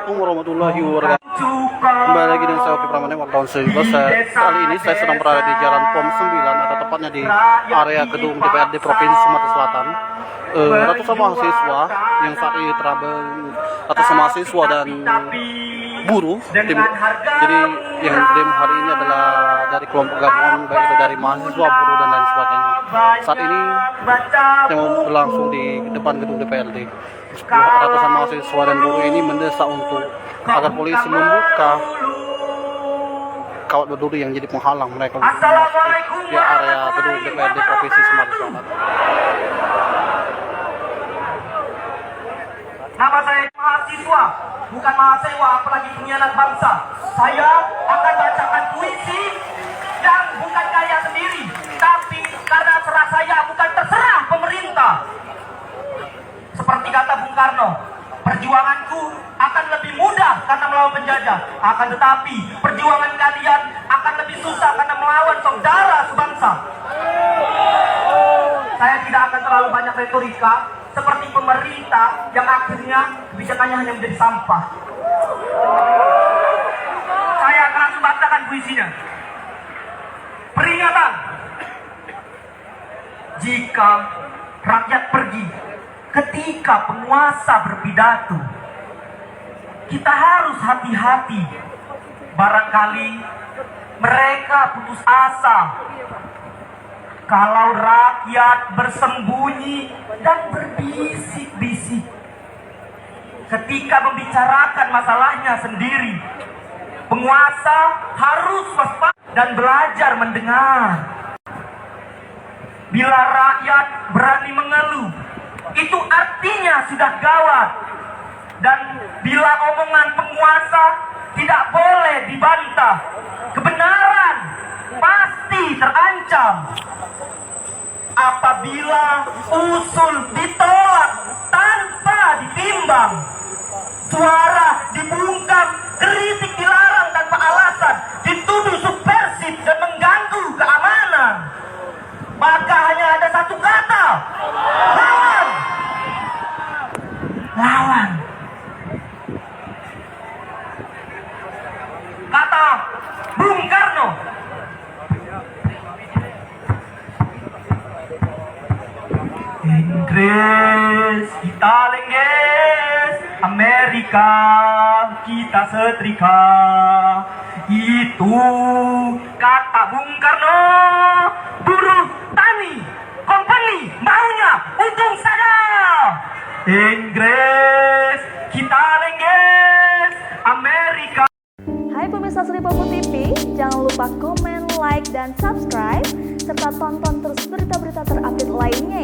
Assalamualaikum warahmatullahi wabarakatuh. Kembali lagi dengan saya Oki Pramana, wartawan Sejibas. Kali ini saya sedang berada di Jalan POM 9 atau tepatnya di area gedung DPRD Provinsi Sumatera Selatan. Ratusan mahasiswa yang saat ini ratusan mahasiswa dan buruh jadi yang demo hari ini adalah dari kelompok gabungan, baik itu dari mahasiswa, buruh dan lain sebagainya. Saat ini demo berlangsung di depan gedung DPRD. Ratusan mahasiswa dan buruh ini mendesak untuk agar polisi membuka kawat berduri yang jadi penghalang mereka masuk di area gedung DPRD Provinsi Sumatera Selatan. Nama saya mahasiswa, bukan mahasiswa apalagi pengkhianat bangsa. Saya akan bacakan puisi yang bukan karya sendiri, tapi karena serah saya, bukan terserah pemerintah. Seperti kata Bung Karno, perjuanganku akan lebih mudah karena melawan penjajah. Akan tetapi perjuangan kalian akan lebih susah karena melawan saudara sebangsa. Saya tidak akan terlalu banyak retorika seperti pemerintah yang akhirnya kebijakannya hanya menjadi sampah. Saya akan langsung bacakan puisinya. Peringatan. Jika rakyat pergi ketika penguasa berpidato, kita harus hati-hati. Barangkali mereka putus asa kalau rakyat bersembunyi dan berbisik-bisik ketika membicarakan masalahnya sendiri. Penguasa harus waspada dan belajar mendengar. Bila rakyat berani mengeluh, itu artinya sudah gawat. Dan bila omongan penguasa tidak boleh dibantah, kebenaran pasti terancam. Apabila usul ditolak tanpa ditimbang, suara dibungkam, kritik dilarang tanpa alasan, dituduh subversif dan mengganggu keamanan, maka hanya ada satu kata: lawan. Lawan. Kata Bung Karno. Inggris kita lengges, Amerika kita setrika. Itu kata Bung Karno. Buruh tani company maunya untung saja. Inggris kita lengges, Amerika. Hai pemirsa Sri Popo TV, jangan lupa komen, like, dan subscribe serta tonton terus berita-berita terupdate lainnya